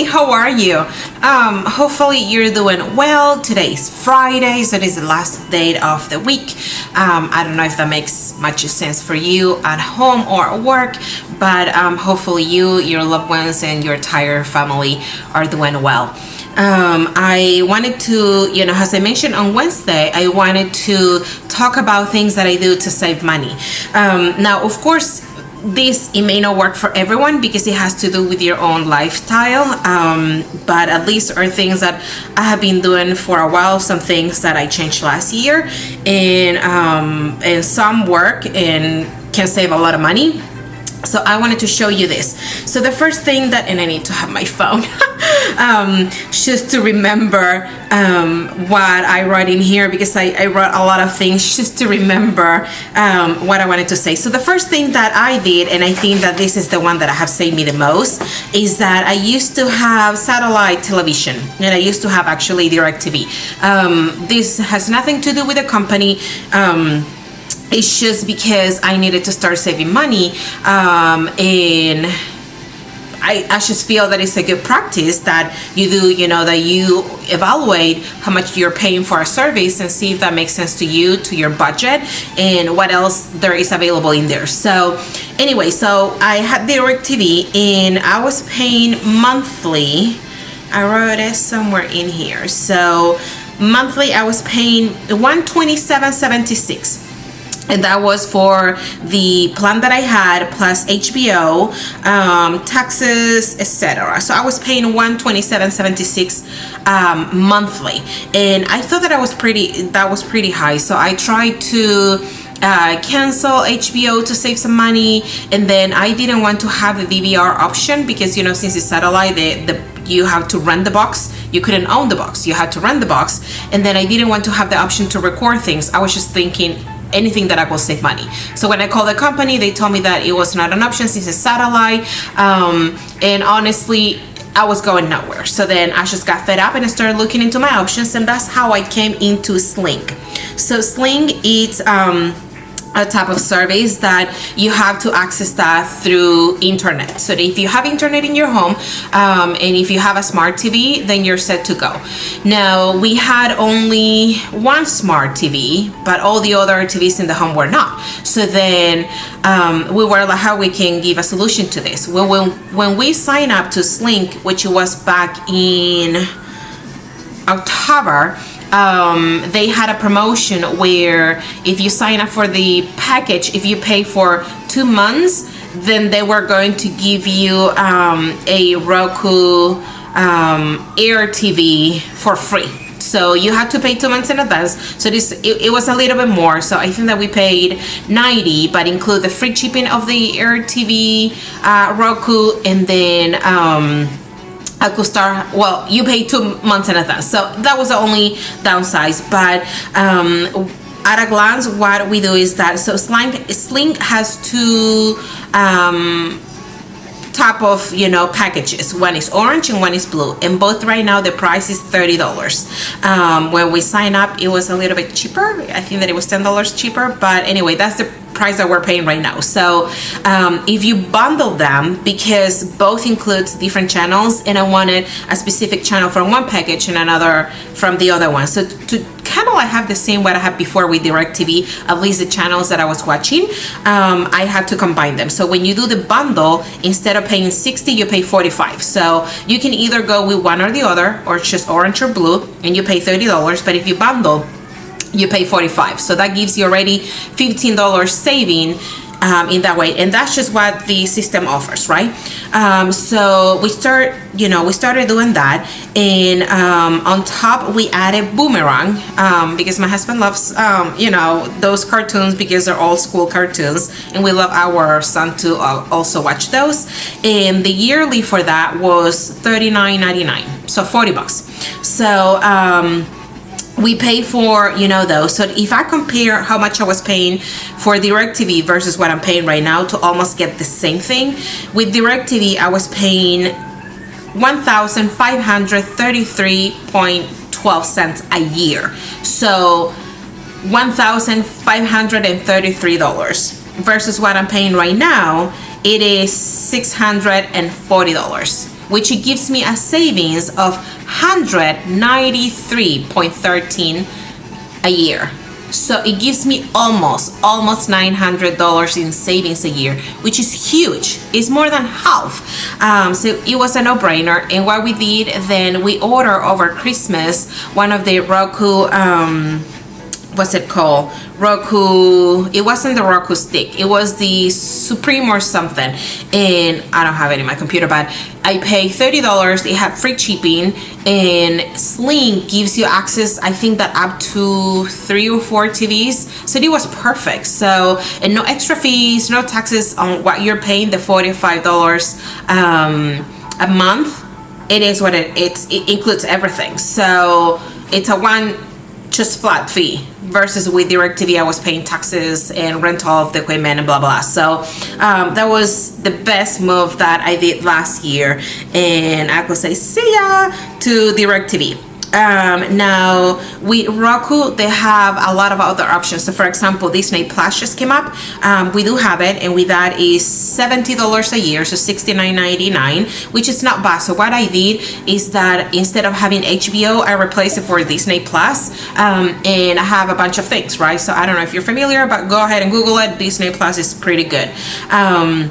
Hi, how are you? Hopefully you're doing well. Today's Friday, so it is the last day of the week. I don't know if that makes much sense for you at home or at work, but hopefully you, your loved ones, and your entire family are doing well. I wanted to, as I mentioned on Wednesday, I wanted to talk about things that I do to save money. Now, of course, it may not work for everyone because it has to do with your own lifestyle, but at least are things that I have been doing for a while, some things that I changed last year, and some work and can save a lot of money. So I wanted to show you this. So the first thing and I need to have my phone just to remember what I wrote in here, because I wrote a lot of things just to remember what I wanted to say. So the first thing that I did, and I think that this is the one that I have saved me the most, is that I used to have satellite television, and I used to have actually DirecTV. This has nothing to do with the company. It's just because I needed to start saving money, and I just feel that it's a good practice that you do, that you evaluate how much you're paying for a service and see if that makes sense to you, to your budget, and what else there is available in there. So anyway, so I had DirecTV and I was paying monthly. I wrote it somewhere in here. So monthly I was paying $127.76. And that was for the plan that I had, plus HBO, taxes, etc. So I was paying $127.76 monthly, and I thought that was pretty high. So I tried to cancel HBO to save some money, and then I didn't want to have the DVR option because since it's satellite, you have to rent the box. You couldn't own the box. You had to rent the box, and then I didn't want to have the option to record things. I was just thinking anything that I will save money. So when I called the company, they told me that it was not an option since it's satellite, and honestly I was going nowhere. So then I just got fed up and I started looking into my options, and that's how I came into Sling. So Sling is a type of service that you have to access that through internet. So if you have internet in your home, and if you have a smart TV, then you're set to go. Now, we had only one smart TV, but all the other TVs in the home were not. So then we were like, how we can give a solution to this? Well, when we signed up to Sling, which was back in October, they had a promotion where if you sign up for the package, if you pay for 2 months, then they were going to give you a Roku Air TV for free. So you had to pay 2 months in advance. So it was a little bit more. So I think that we paid $90, but include the free shipping of the Air TV Roku, and then I could start, you pay 2 months in advance. So that was the only downside. But at a glance, what we do is that, so Sling has two type of packages. One is orange and one is blue, and both right now the price is $30. When we sign up, it was a little bit cheaper. I think that it was $10 cheaper, but anyway, that's the price that we're paying right now. So if you bundle them, because both includes different channels, and I wanted a specific channel from one package and another from the other one, so to kind of like have the same what I had before with DirecTV, at least the channels that I was watching, I had to combine them. So when you do the bundle, instead of paying $60, you pay $45. So you can either go with one or the other, or just orange or blue, and you pay $30. But if you bundle, you pay $45. So that gives you already $15 saving in that way, and that's just what the system offers, right? So we started doing that, and on top we added Boomerang, because my husband loves those cartoons, because they're old school cartoons, and we love our son to also watch those. And the yearly for that was $39.99, so $40. So we pay for those. So if I compare how much I was paying for DirecTV versus what I'm paying right now to almost get the same thing, with DirecTV I was paying $1,533.12 a year. So $1,533 versus what I'm paying right now, it is $640. which it gives me a savings of 193.13 a year. So it gives me almost $900 in savings a year, which is huge. It's more than half. So it was a no-brainer. And what we did then, we ordered over Christmas one of the Roku, what's it called? Roku, it wasn't the Roku stick, it was the Supreme or something, and I don't have it in my computer, but I paid $30. It had free shipping, and Sling gives you access, I think, that up to 3 or 4 TVs, so it was perfect. So, and no extra fees, no taxes on what you're paying, the $45 a month. It is what it includes everything, so it's a one just flat fee, versus with DirecTV I was paying taxes and rental of the equipment and blah blah. So that was the best move that I did last year, and I could say see ya to DirecTV. Now with Roku, they have a lot of other options. So for example, Disney Plus just came up. We do have it, and with that is $70 a year, so $69.99, which is not bad. So what I did is that instead of having HBO, I replaced it for Disney Plus, and I have a bunch of things, right? So I don't know if you're familiar, but go ahead and Google it. Disney Plus is pretty good, and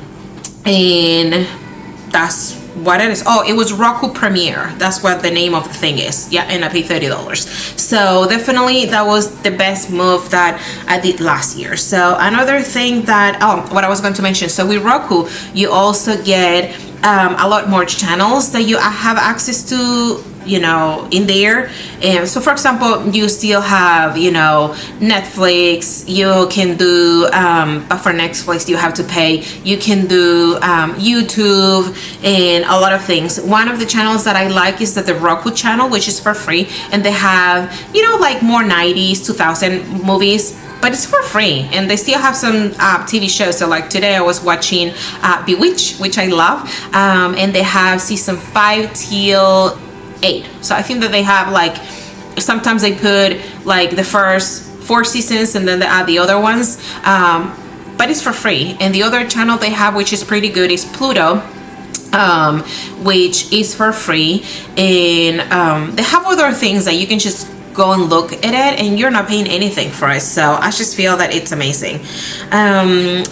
that's what it is. Oh, it was Roku Premiere. That's what the name of the thing is. Yeah, and I paid $30. So definitely that was the best move that I did last year. So another thing that, what I was going to mention. So with Roku, you also get a lot more channels that you have access to, you know, in there. And so for example, you still have, you know, Netflix. You can do but for Netflix you have to pay. You can do YouTube and a lot of things. One of the channels that I like is the Roku channel, which is for free, and they have, you know, like more 90s 2000 movies, but it's for free, and they still have some TV shows. So like today I was watching Bewitched, which I love, and they have season 5 till 8. So I think that they have, like, sometimes they put like the first 4 seasons and then they add the other ones, but it's for free. And the other channel they have, which is pretty good, is Pluto, which is for free, and they have other things that you can just go and look at it, and you're not paying anything for it. So I just feel that it's amazing.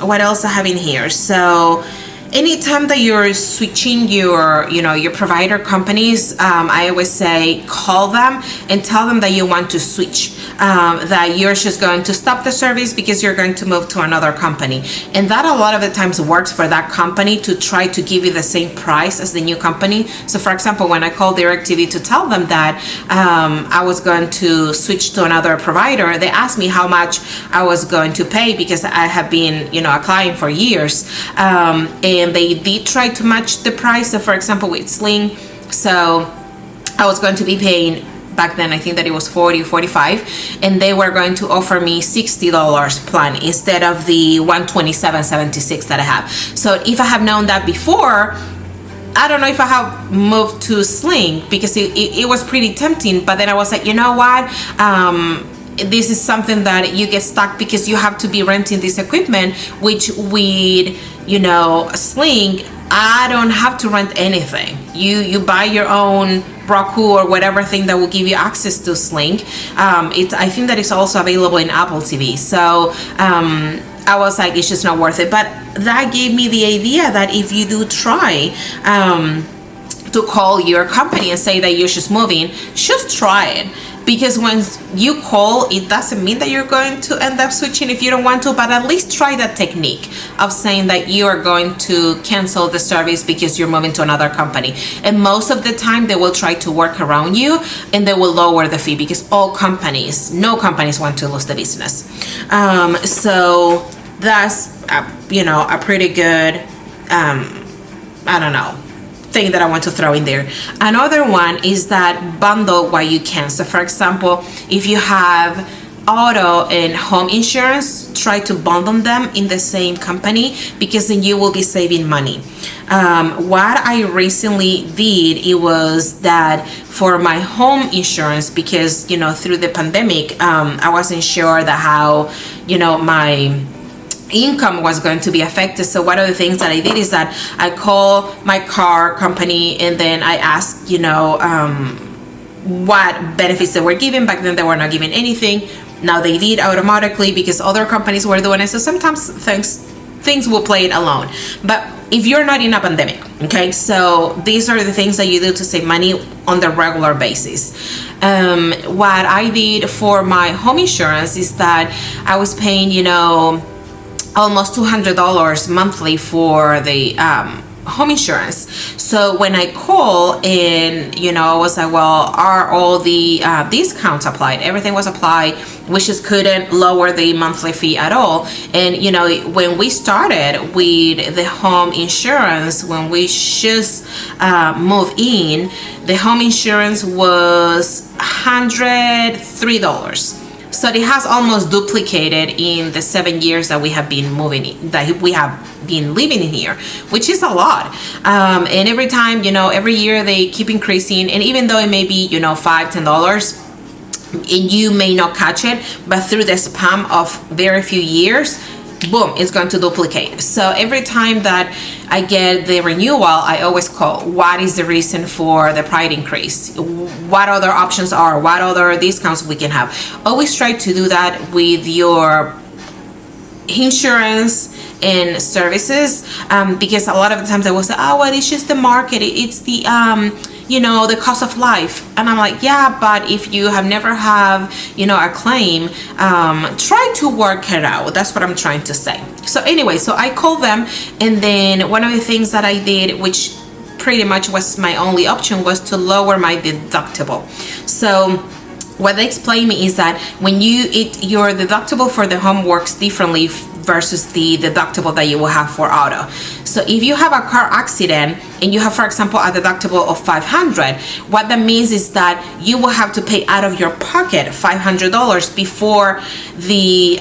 What else I have in here? So anytime that you're switching your, you know, your provider companies, I always say call them and tell them that you want to switch, that you're just going to stop the service because you're going to move to another company. And that a lot of the times works for that company to try to give you the same price as the new company. So for example, when I called DirecTV to tell them that I was going to switch to another provider, they asked me how much I was going to pay, because I have been, you know, a client for years, and they did try to match the price. So for example, with Sling, so I was going to be paying, back then I think that it was 40 or 45, and they were going to offer me $60 plan instead of the $127.76 that I have. So if I have known that before, I don't know if I have moved to Sling, because it was pretty tempting, but then I was like, you know what, this is something that you get stuck because you have to be renting this equipment, which with, you know, Sling, I don't have to rent anything. You buy your own Roku or whatever thing that will give you access to Sling. I think that it's also available in Apple TV. So I was like, it's just not worth it. But that gave me the idea that if you do try to call your company and say that you're just moving, just try it. Because when you call, it doesn't mean that you're going to end up switching if you don't want to, but at least try that technique of saying that you are going to cancel the service because you're moving to another company. And most of the time they will try to work around you, and they will lower the fee, because no companies want to lose the business. So that's you know, a pretty good I don't know, thing that I want to throw in there. Another one is that bundle what you can. So for example, if you have auto and home insurance, try to bundle them in the same company, because then you will be saving money. What I recently did, it was that for my home insurance, because, you know, through the pandemic, I wasn't sure that how, you know, my income was going to be affected. So one of the things that I did is that I call my car company and then I asked, what benefits they were giving. Back then they were not giving anything. Now they did automatically because other companies were doing it. So sometimes things will play it alone. But if you're not in a pandemic, okay, so these are the things that you do to save money on the regular basis. What I did for my home insurance is that I was paying, almost $200 monthly for the home insurance. So when I call and I was like, well, are all the discounts applied? Everything was applied. We just couldn't lower the monthly fee at all. And when we started with the home insurance, when we just moved in, the home insurance was $103. So it has almost duplicated in the 7 years that we have been living in here, which is a lot. And every time, every year they keep increasing. And even though it may be, $5-10, and you may not catch it, but through the span of very few years, boom, it's going to duplicate. So every time that I get the renewal, I always call, what is the reason for the price increase? What other options are? What other discounts we can have? Always try to do that with your insurance and services, because a lot of the times I will say, oh, well, it's just the market, it's the the cost of life. And I'm like, yeah, but if you have never have a claim, try to work it out. That's what I'm trying to say. So anyway, so I called them, and then one of the things that I did, which pretty much was my only option, was to lower my deductible. So what they explained me is that when your deductible for the home works differently versus the deductible that you will have for auto. So if you have a car accident and you have, for example, a deductible of $500, what that means is that you will have to pay out of your pocket $500 before the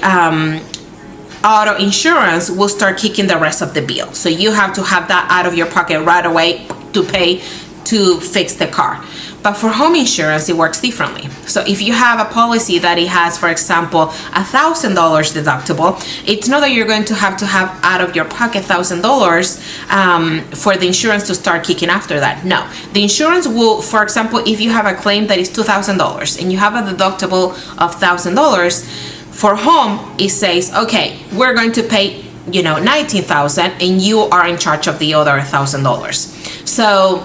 auto insurance will start kicking the rest of the bill. So you have to have that out of your pocket right away to pay to fix the car. But for home insurance, it works differently. So if you have a policy that it has, for example, $1,000 deductible, it's not that you're going to have out of your pocket $1,000 for the insurance to start kicking after that. No, the insurance will, for example, if you have a claim that is $2,000 and you have a deductible of $1,000, for home, it says, okay, we're going to pay $19,000 and you are in charge of the other $1,000. So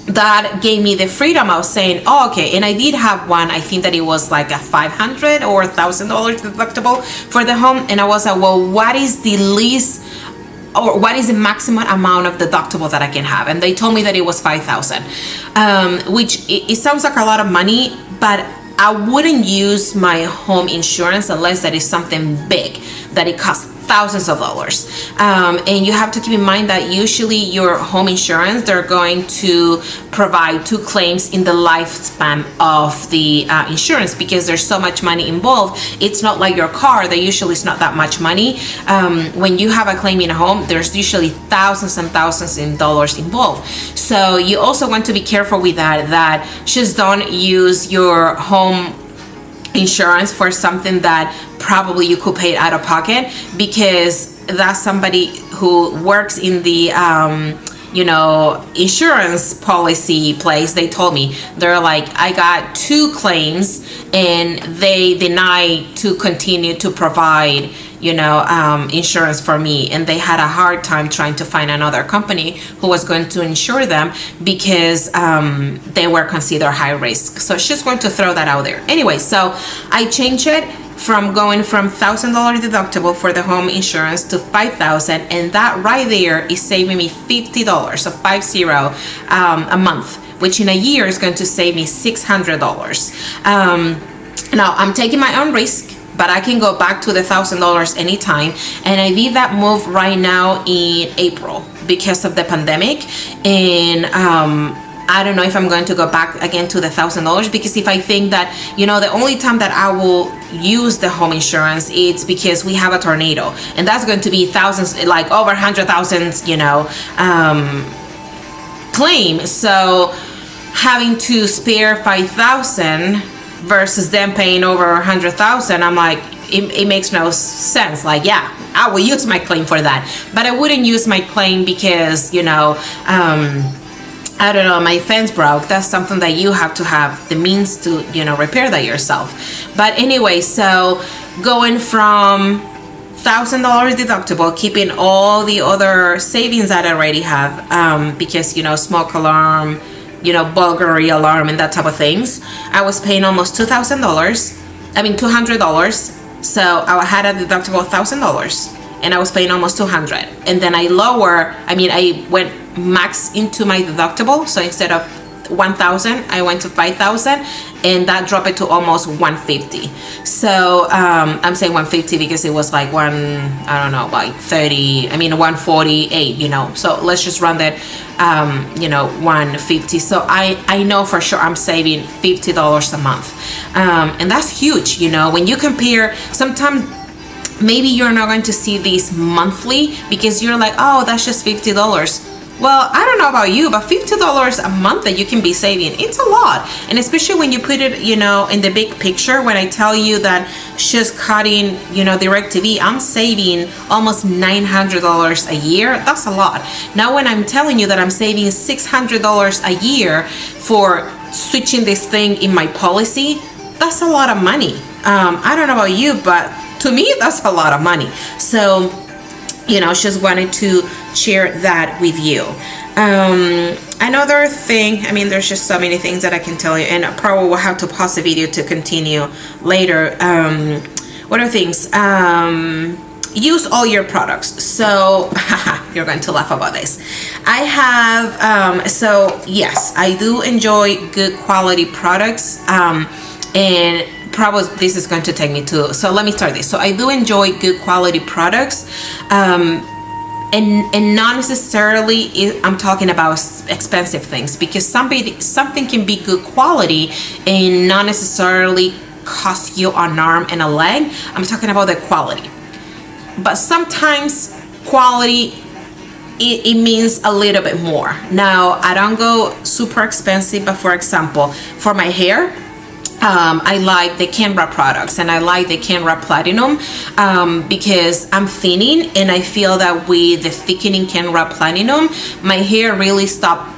that gave me the freedom of saying, oh, okay. And I did have one, I think that it was like a $500 or $1,000 deductible for the home. And I was like, well, what is the least, or what is the maximum amount of deductible that I can have? And they told me that it was $5,000, which it sounds like a lot of money, but I wouldn't use my home insurance unless that is something big, that it costs thousands of dollars. And you have to keep in mind that usually your home insurance, they're going to provide 2 claims in the lifespan of the insurance, because there's so much money involved. It's not like your car, that usually is not that much money. When you have a claim in a home, there's usually thousands and thousands of dollars involved. So you also want to be careful with that just don't use your home insurance for something that probably you could pay out of pocket, because that's somebody who works in the insurance policy place. They told me, they're like, I got 2 claims and they denied to continue to provide insurance for me, and they had a hard time trying to find another company who was going to insure them, because they were considered high risk. So just going to throw that out there. Anyway, so I changed it from going from $1,000 deductible for the home insurance to $5,000, and that right there is saving me $50, so 50 a month, which in a year is going to save me $600. Now I'm taking my own risk, but I can go back to the $1,000 anytime. And I did that move right now in April because of the pandemic. And I don't know if I'm going to go back again to the $1,000, because if I think that, the only time that I will use the home insurance, it's because we have a tornado, and that's going to be thousands, like over 100,000, claim. So having to spare 5,000 versus them paying over 100,000, I'm like, it makes no sense. Like, yeah, I will use my claim for that, but I wouldn't use my claim because, I don't know, my fence broke. That's something that you have to have the means to, repair that yourself. But anyway, so going from $1,000 deductible, keeping all the other savings that I already have, because, smoke alarm, burglary alarm and that type of things, I was paying almost $200. So I had a deductible of $1,000 and I was paying almost $200. And then I went max into my deductible. So instead of $1,000, I went to $5,000, and that dropped it to almost $150. So I'm saying $150 because it was like $148. So let's just run that, $150. So I know for sure I'm saving $50 a month, and that's huge. When you compare, sometimes maybe you're not going to see this monthly because you're like, oh, that's just $50. Well, I don't know about you, but $50 a month that you can be saving, it's a lot. And especially when you put it, in the big picture, when I tell you that just cutting, DirecTV, I'm saving almost $900 a year. That's a lot. Now, when I'm telling you that I'm saving $600 a year for switching this thing in my policy, that's a lot of money. I don't know about you, but to me, that's a lot of money. So, just wanted to share that with you. Another thing, there's just so many things that I can tell you, and I probably will have to pause the video to continue later. What are things? Use all your products. So you're going to laugh about this. I have, so yes, I do enjoy good quality products, and probably this is going to take me to, so let me start this. So I do enjoy good quality products, and not necessarily I'm talking about expensive things, because something can be good quality and not necessarily cost you an arm and a leg. I'm talking about the quality. But sometimes quality, it means a little bit more. Now, I don't go super expensive, but for example, for my hair, I like the Canva products, and I like the Canva Platinum, because I'm thinning, and I feel that with the thickening Canva Platinum, my hair really stopped.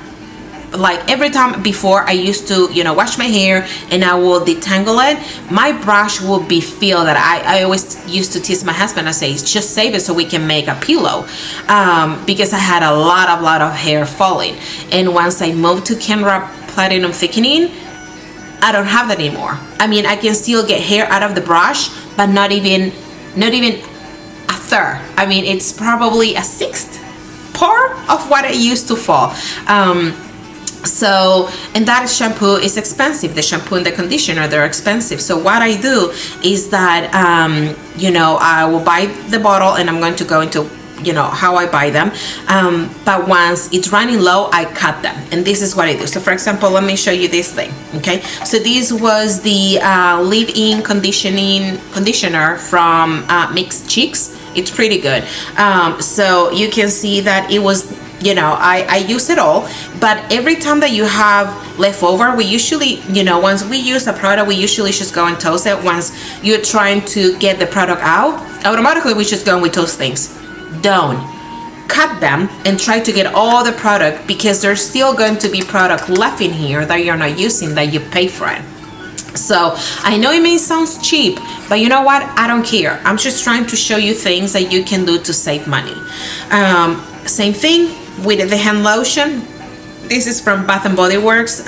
Like every time before, I used to, wash my hair and I will detangle it. My brush will be feel that I always used to tease my husband. I say, just save it so we can make a pillow, because I had a lot of hair falling. And once I moved to Canva Platinum thickening, I don't have that anymore. I can still get hair out of the brush, but not even a third. It's probably a sixth part of what I used to fall. So, and that shampoo is expensive. The shampoo and the conditioner, they're expensive. So what I do is that, I will buy the bottle, and I'm going to go into, how I buy them. But once it's running low, I cut them. And this is what I do. So for example, let me show you this thing. Okay. So this was the leave-in conditioner from Mixed Cheeks. It's pretty good. So you can see that it was, I use it all, but every time that you have leftover, we usually, once we use a product, we usually just go and toast it. Once you're trying to get the product out, automatically we just go and we toast things. Don't cut them and try to get all the product, because there's still going to be product left in here that you're not using, that you pay for it. So I know it may sound cheap, but you know what? I don't care. I'm just trying to show you things that you can do to save money. Same thing with the hand lotion. This is from Bath and Body Works.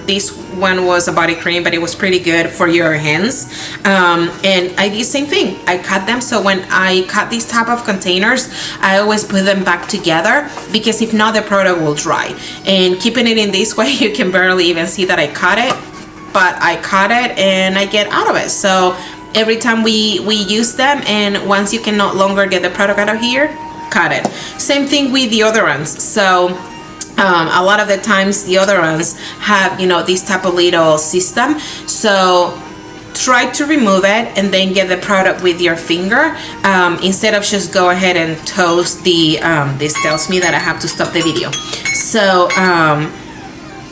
This one was a body cream, but it was pretty good for your hands. And I did the same thing. I cut them. So when I cut these type of containers, I always put them back together, because if not, the product will dry. And keeping it in this way, you can barely even see that I cut it, but I cut it and I get out of it. So every time we use them, and once you can no longer get the product out of here, cut it. Same thing with the odorants. So a lot of the times the odorants have, this type of little system. So try to remove it and then get the product with your finger, instead of just go ahead and toast the, this tells me that I have to stop the video. So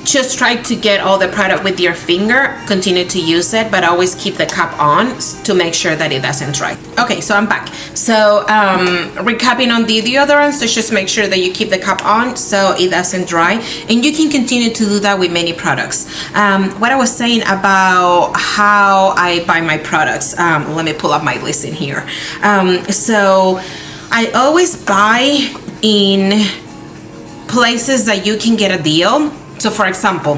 just try to get all the product with your finger, continue to use it, but always keep the cap on to make sure that it doesn't dry. Okay, so I'm back. So recapping on the deodorants, so just make sure that you keep the cap on so it doesn't dry, and you can continue to do that with many products. What I was saying about how I buy my products, let me pull up my list in here. So I always buy in places that you can get a deal. So for example,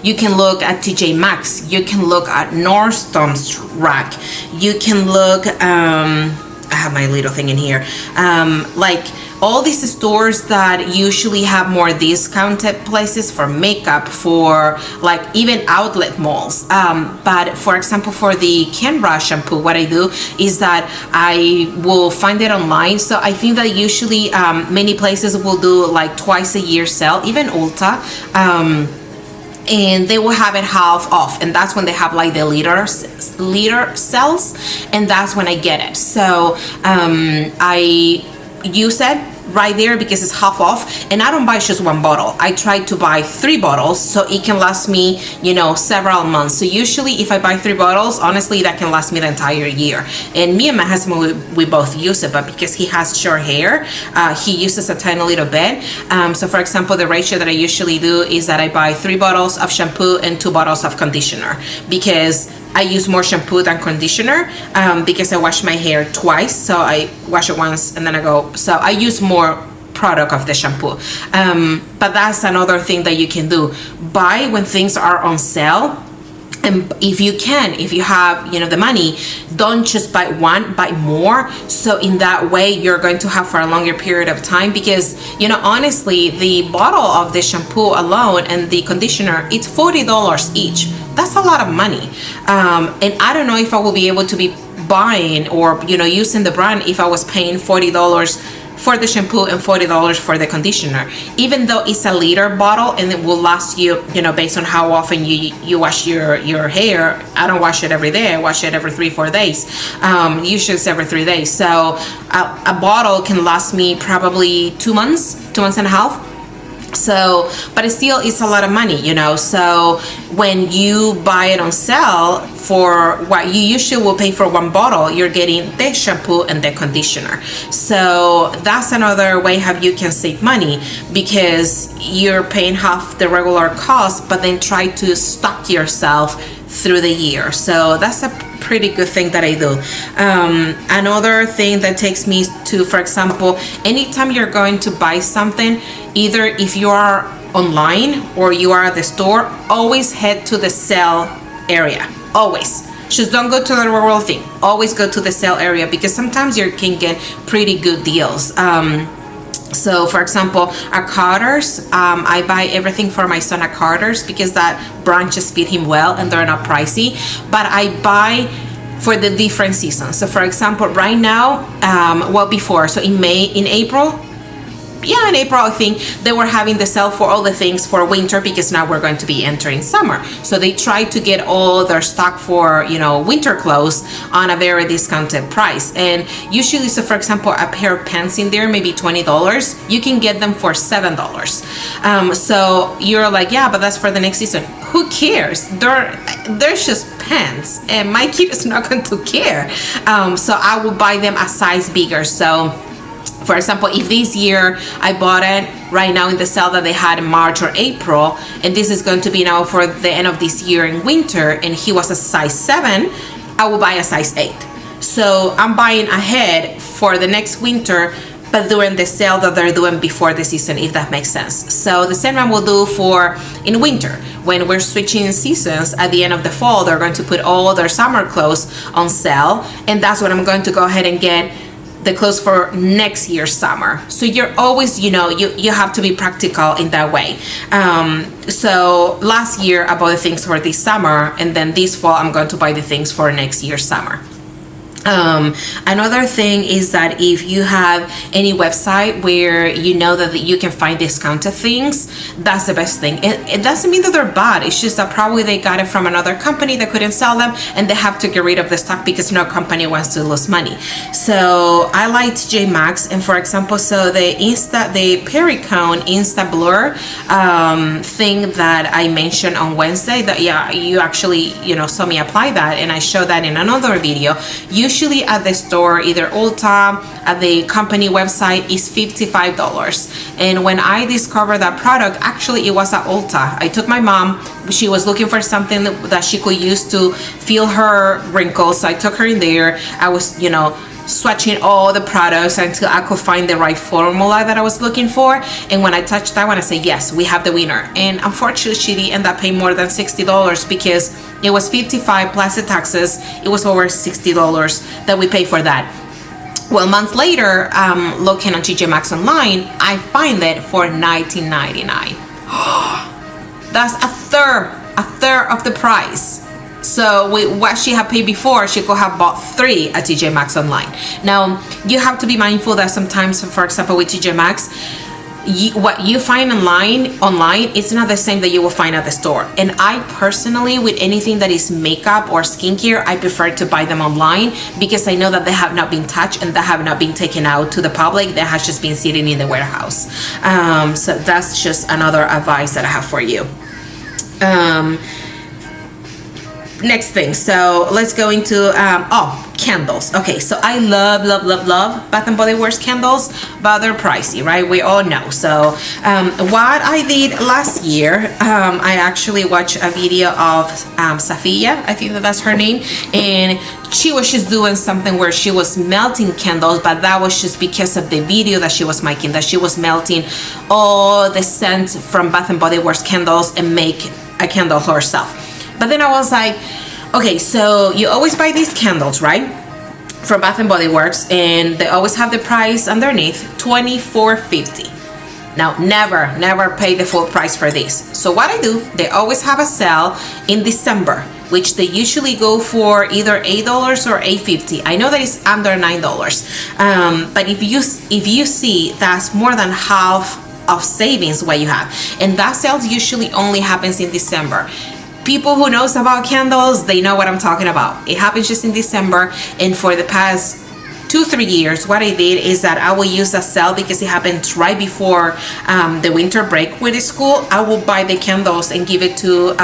you can look at TJ Maxx, you can look at Nordstrom's rack, you can look, I have my little thing in here, like all these stores that usually have more discounted places for makeup, for like even outlet malls. But for example, for the Canberra shampoo, what I do is that I will find it online. So I think that usually many places will do like twice a year sale, even Ulta. And they will have it half off, and that's when they have like the liter sales, and that's when I get it. So I use it right there because it's half off, and I don't buy just one bottle. I try to buy 3 bottles so it can last me, you know, several months. So usually if I buy 3 bottles, honestly, that can last me the entire year. And me and my husband, we both use it, but because he has short hair, he uses a tiny little bit. So for example, the ratio that I usually do is that I buy 3 bottles of shampoo and 2 bottles of conditioner, because I use more shampoo than conditioner, because I wash my hair twice. So I wash it once and then I go. So I use more product of the shampoo. But that's another thing that you can do. Buy when things are on sale. And if you can, if you have, you know, the money, don't just buy one, buy more. So in that way, you're going to have for a longer period of time, because, you know, honestly, the bottle of the shampoo alone and the conditioner, it's $40 each. That's a lot of money. And I don't know if I will be able to be buying or, you know, using the brand if I was paying $40 for the shampoo and $40 for the conditioner, even though it's a liter bottle and it will last you, you know, based on how often you wash your hair. I don't wash it every day. I wash it every 3-4 days. Usually it's every 3 days. So a bottle can last me probably 2 months and a half. So, but it still is a lot of money, you know. So when you buy it on sale for what you usually will pay for one bottle, you're getting the shampoo and the conditioner. So that's another way how you can save money, because you're paying half the regular cost, but then try to stock yourself through the year. So that's a pretty good thing that I do. Another thing that takes me to, for example, anytime you're going to buy something, either if you are online or you are at the store, always head to the sale area. Always. Just don't go to the regular thing. Always go to the sale area, because sometimes you can get pretty good deals. So for example, at Carter's, I buy everything for my son at Carter's because that brand just fit him well and they're not pricey. But I buy for the different seasons. So for example, right now, so in April, I think they were having the sale for all the things for winter, because now we're going to be entering summer. So they try to get all their stock for, you know, winter clothes on a very discounted price. And usually, so for example, a pair of pants in there, maybe $20, you can get them for $7. So you're like, yeah, but that's for the next season. Who cares? They're just pants, and my kid is not going to care. So I will buy them a size bigger. So for example, if this year I bought it right now in the sale that they had in March or April, and this is going to be now for the end of this year in winter, and he was a size 7, I will buy a size 8. So I'm buying ahead for the next winter, but during the sale that they're doing before the season, if that makes sense. So the same one will do for in winter. When we're switching seasons at the end of the fall, they're going to put all their summer clothes on sale, and that's when I'm going to go ahead and get the clothes for next year's summer. So you're always, you know, you have to be practical in that way. So last year I bought the things for this summer, and then this fall I'm going to buy the things for next year's summer. Another thing is that if you have any website where you know that you can find discounted things, that's the best thing. It doesn't mean that they're bad. It's just that probably they got it from another company that couldn't sell them, and they have to get rid of the stock because no company wants to lose money. So I like TJ Maxx, and for example, so the Pericone Insta Blur thing that I mentioned on Wednesday, that you actually saw me apply that, and I showed that in another video. Usually at the store, either Ulta, at the company website, is $55. And when I discovered that product, actually it was at Ulta. I took my mom, she was looking for something that she could use to fill her wrinkles, so I took her in there. I was swatching all the products until I could find the right formula that I was looking for. And when I touched that one, I said, yes, we have the winner. And unfortunately, she didn't end up paying more than $60 because it was $55 plus the taxes. It was over $60 that we paid for that. Well, months later, looking on TJ Maxx online, I find it for $19.99. That's a third of the price. So with what she had paid before, she could have bought 3 at TJ Maxx online. Now, you have to be mindful that sometimes, for example, with TJ Maxx, what you find online, it's not the same that you will find at the store. And I personally, with anything that is makeup or skincare, I prefer to buy them online because I know that they have not been touched and they have not been taken out to the public. That has just been sitting in the warehouse. So that's just another advice that I have for you. Next thing, so let's go into candles. Okay, so I love Bath and Body Works candles, but they're pricey, right? We all know. So what I did last year, I actually watched a video of Safiya, I think that's her name, and she was just doing something where she was melting candles, but that was just because of the video that she was making, that she was melting all the scent from Bath and Body Works candles and make a candle herself. But then I was like, okay, so you always buy these candles, right? From Bath and Body Works, and they always have the price underneath, $24.50. Now, never pay the full price for this. So what I do, they always have a sale in December, which they usually go for either $8 or $8.50. I know that it's under $9, but if you see, that's more than half of savings what you have, and that sales usually only happens in December. People who knows about candles, they know what I'm talking about. It happens just in December, and for the past 2-3 years, what I did is that I will use a sale because it happens right before the winter break with the school. I will buy the candles and give it to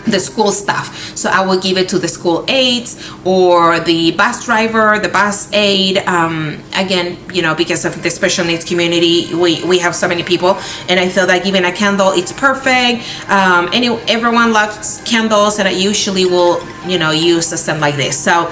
the school staff. So I will give it to the school aides or the bus driver, the bus aide. Again, because of the special needs community, we have so many people, and I feel that giving a candle, it's perfect. Everyone loves candles, and I usually will, use a scent like this. So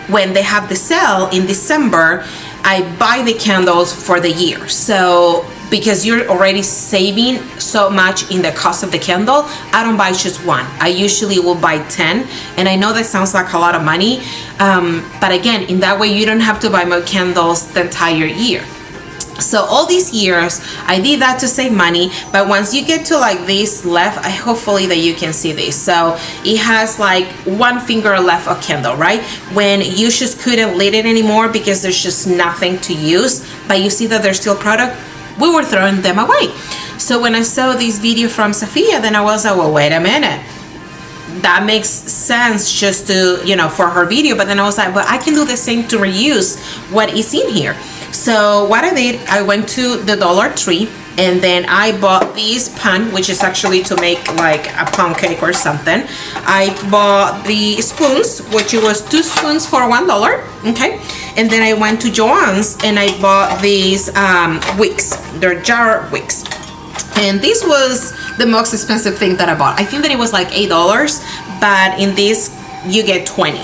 when they have the sale in December, I buy the candles for the year. So because you're already saving so much in the cost of the candle, I don't buy just one. I usually will buy 10, and I know that sounds like a lot of money, but again, in that way you don't have to buy more candles the entire year. So all these years I did that to save money, but once you get to like this left, hopefully that you can see this. So it has like 1 finger left of candle, right? When you just couldn't lit it anymore because there's just nothing to use, but you see that there's still product, we were throwing them away. So when I saw this video from Safiya, then I was like, well, wait a minute, that makes sense just to, for her video. But then I was like, but I can do the same to reuse what is in here. So what I did, I went to the Dollar Tree, and then I bought this pan, which is actually to make like a pound cake or something. I bought the spoons, which it was 2 spoons for $1, okay? And then I went to Joann's and I bought these wicks. They're jar wicks. And this was the most expensive thing that I bought. I think that it was like $8, but in this you get 20.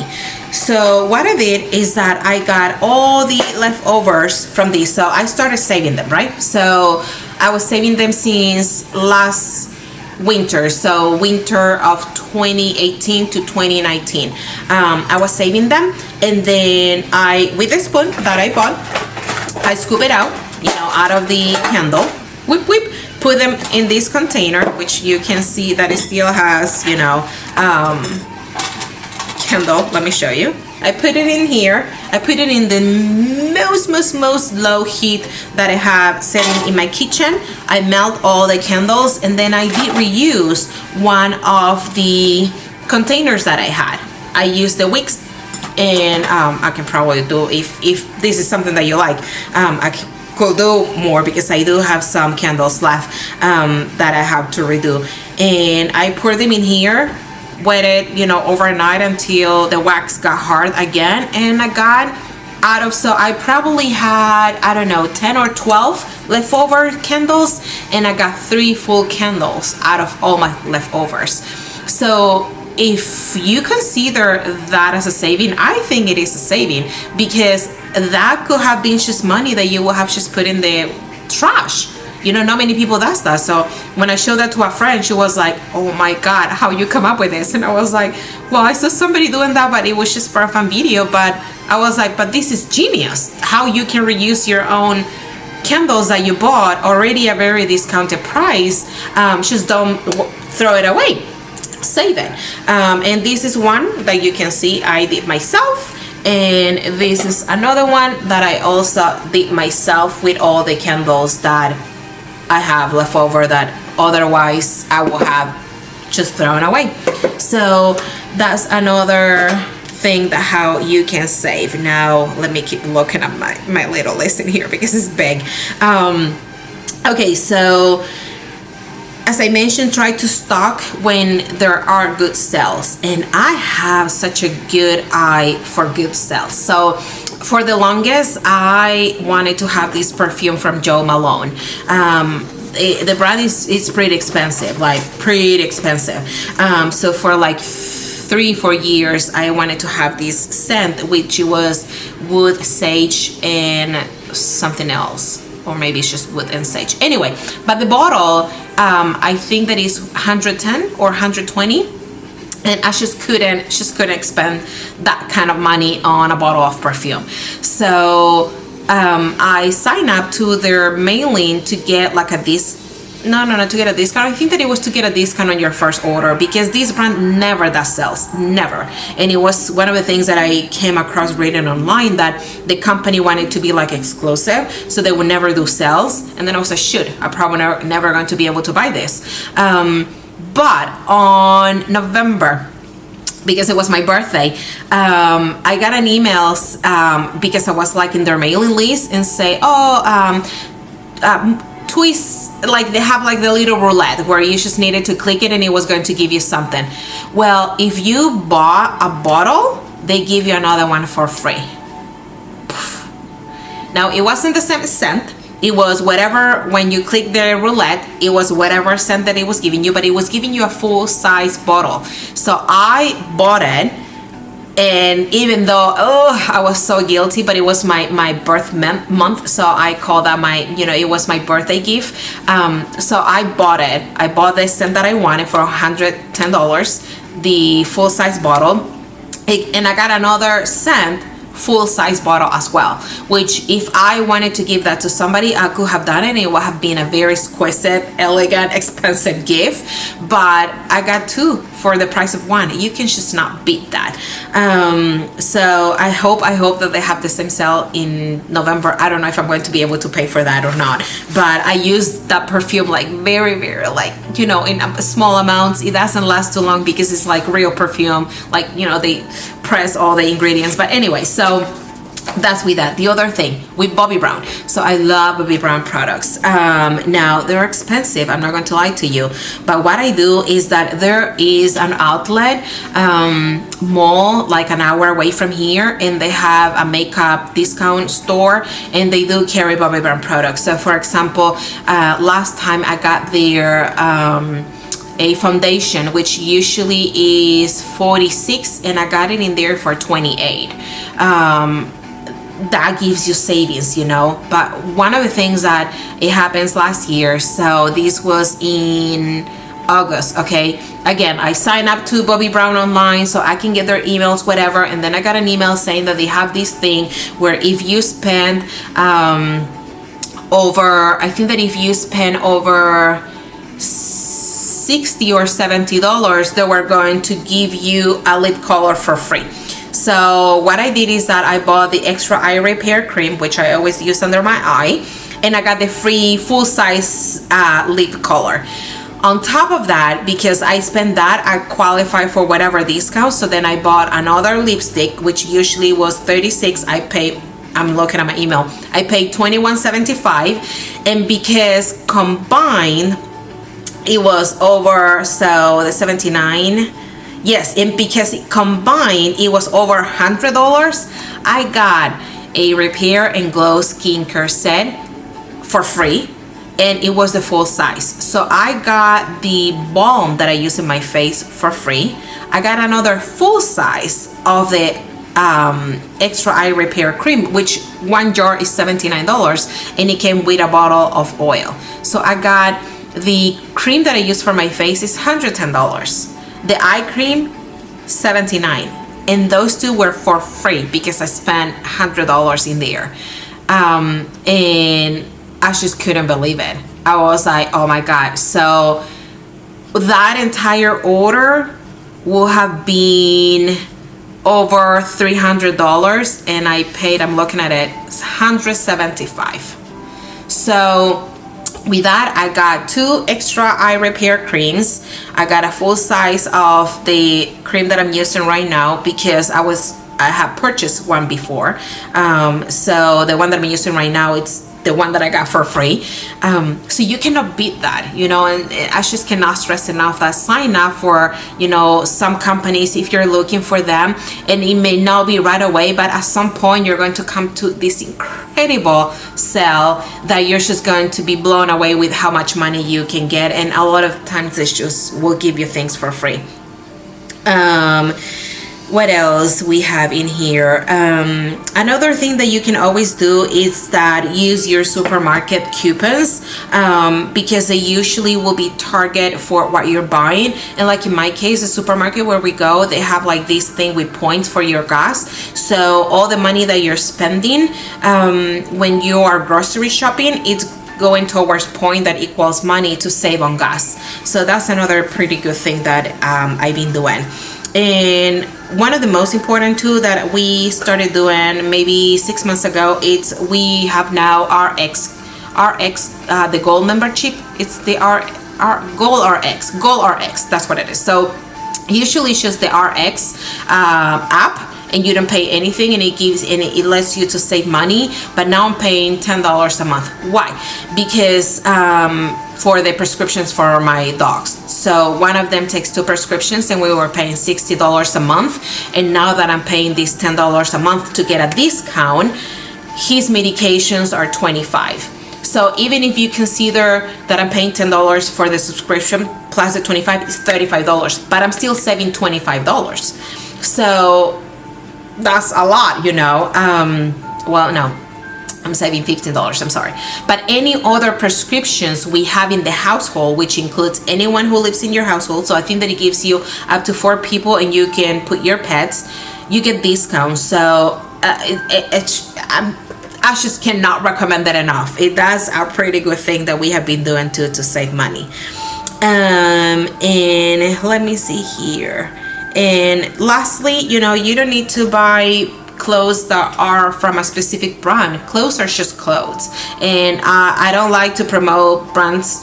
So what I did is that I got all the leftovers from these. So I started saving them, right? So I was saving them since last winter, so winter of 2018 to 2019. I was saving them, and then with the spoon that I bought, I scoop it out, out of the candle, whip, put them in this container, which you can see that it still has, candle. Let me show you. I put it in here. I put it in the most low heat that I have setting in my kitchen. I melt all the candles, and then I did reuse one of the containers that I had. I used the wicks, and I can probably do, if this is something that you like, I could do more because I do have some candles left that I have to redo. And I pour them in here, waited, you know, overnight until the wax got hard again, and I got out of, so I probably had, I don't know, 10 or 12 leftover candles, and I got 3 full candles out of all my leftovers. So if you consider that as a saving, I think it is a saving, because that could have been just money that you will have just put in the trash. You know, not many people does that. So when I showed that to a friend, she was like, oh my God, how you come up with this? And I was like, well, I saw somebody doing that, but it was just for a fun video. But I was like, but this is genius, how you can reuse your own candles that you bought already at a very discounted price. Just don't throw it away, save it. And this is one that you can see I did myself. And this is another one that I also did myself with all the candles that I have left over that otherwise I will have just thrown away. So that's another thing that how you can save. Now let me keep looking at my little list in here because it's big. Okay, so as I mentioned, try to stock when there are good sales, and I have such a good eye for good sales. So for the longest, I wanted to have this perfume from Jo Malone. The brand is pretty expensive, like pretty expensive. So for like 3-4 years, I wanted to have this scent, which was wood, sage, and something else. Or maybe it's just wood and sage. Anyway, but the bottle, I think that is 110 or 120, and I just couldn't spend that kind of money on a bottle of perfume. So I signed up to their mailing to get like a to get a discount. I think that it was to get a discount on your first order, because this brand never does sales, never. And it was one of the things that I came across reading online, that the company wanted to be like exclusive, so they would never do sales. And then I was like, shoot, I'm probably never going to be able to buy this. But on November, because it was my birthday, I got an email because I was like in their mailing list, and say, twist, like they have like the little roulette where you just needed to click it and it was going to give you something. Well, if you bought a bottle, they give you another one for free. Now it wasn't the same scent, it was whatever, when you click the roulette, it was whatever scent that it was giving you, but it was giving you a full size bottle. So I bought it, and even though I was so guilty, but it was my birth month, so I called that my, it was my birthday gift. So I bought it. I bought the scent that I wanted for $110, the full size bottle, and I got another scent full size bottle as well, which if I wanted to give that to somebody, I could have done it. It would have been a very exquisite, elegant, expensive gift, but I got 2 for the price of 1. You can just not beat that. So I hope that they have the same sale in November. I don't know if I'm going to be able to pay for that or not, but I use that perfume like very, very, like, in small amounts. It doesn't last too long because it's like real perfume, like, they press all the ingredients. But anyway, so that's with that. The other thing with Bobbi Brown, so I love Bobbi Brown products. Now they're expensive, I'm not going to lie to you, but what I do is that there is an outlet mall like an hour away from here, and they have a makeup discount store, and they do carry Bobbi Brown products. So for example, last time I got their a foundation, which usually is $46, and I got it in there for $28. That gives you savings, but one of the things that it happens last year, so this was in August, okay, again, I signed up to Bobbi Brown online so I can get their emails, whatever, and then I got an email saying that they have this thing where if you spend over $60 or $70, they were going to give you a lip color for free. So what I did is that I bought the extra eye repair cream, which I always use under my eye, and I got the free full-size lip color. On top of that, because I spent that, I qualify for whatever discount. So then I bought another lipstick, which usually was $36. I paid, I'm looking at my email, I paid $21.75, and because combined it was over, so the 79, yes, and because it combined it was over $100, I got a repair and glow skincare set for free, and it was the full size. So I got the balm that I use in my face for free. I got another full size of the extra eye repair cream, which one jar is $79, and it came with a bottle of oil. So I got the cream that I use for my face is $110, the eye cream $79, and those two were for free because I spent $100 in there. And I just couldn't believe it. I was like, oh my God. So that entire order will have been over $300, and I paid, I'm looking at it, $175. So with that, I got 2 extra eye repair creams. I got a full size of the cream that I'm using right now because I have purchased one before. So the one that I'm using right now, it's the one that I got for free. So you cannot beat that, you know, and I just cannot stress enough that sign up for, you know, some companies if you're looking for them, and it may not be right away, but at some point you're going to come to this incredible sale that you're just going to be blown away with how much money you can get, and a lot of times it's just will give you things for free. What else we have in here? Another thing that you can always do is that use your supermarket coupons, because they usually will be target for what you're buying. And like in my case, the supermarket where we go, they have like this thing with points for your gas. So all the money that you're spending when you are grocery shopping, it's going towards point that equals money to save on gas. So that's another pretty good thing that I've been doing. And one of the most important too that we started doing maybe 6 months ago, it's we have now RX, the gold membership. It's the gold RX, that's what it is. So usually it's just the RX app, and you don't pay anything, and it lets you to save money. But now I'm paying $10 a month. Why? Because for the prescriptions for my dogs. So one of them takes 2 prescriptions, and we were paying $60 a month, and now that I'm paying this $10 a month to get a discount, his medications are $25. So even if you consider that I'm paying $10 for the subscription plus the $25, is $35, but I'm still saving $25. So that's a lot, you know. Well, no, I'm saving $15, I'm sorry. But any other prescriptions we have in the household, which includes anyone who lives in your household, so I think that it gives you up to 4 people, and you can put your pets, you get discounts. So I just cannot recommend that enough. That's a pretty good thing that we have been doing to save money. And let me see here. And lastly, you know, you don't need to buy clothes that are from a specific brand. Clothes are just clothes, and I don't like to promote brands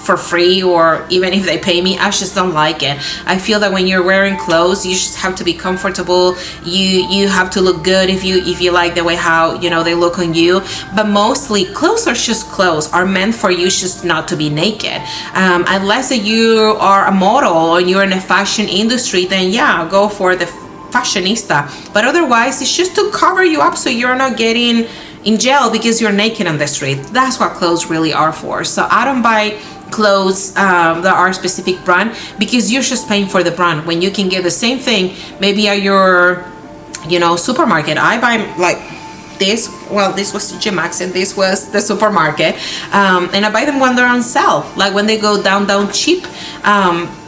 for free, or even if they pay me, I just don't like it. I feel that when you're wearing clothes, you just have to be comfortable. You have to look good if you like the way how, you know, they look on you. But mostly clothes are just clothes, are meant for you just not to be naked. Unless you are a model or you're in the fashion industry, then yeah, go for the fashionista. But otherwise, it's just to cover you up so you're not getting in jail because you're naked on the street. That's what clothes really are for. So I don't buy clothes that are specific brand, because you're just paying for the brand when you can get the same thing maybe at your, you know, supermarket. I buy like this, well, this was TJ Maxx and this was the supermarket, and I buy them when they're on sale, like when they go down cheap,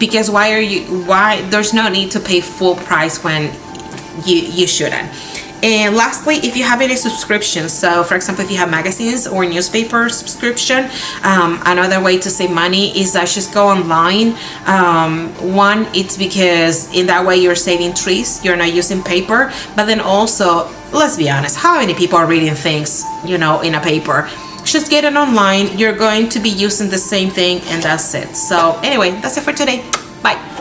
because why there's no need to pay full price when you shouldn't. And lastly, if you have any subscriptions, so for example, if you have magazines or newspaper subscription, another way to save money is that just go online. One, it's because in that way you're saving trees, you're not using paper, but then also, let's be honest, how many people are reading things, in a paper? Just get it online. You're going to be using the same thing, and that's it. So anyway, that's it for today. Bye.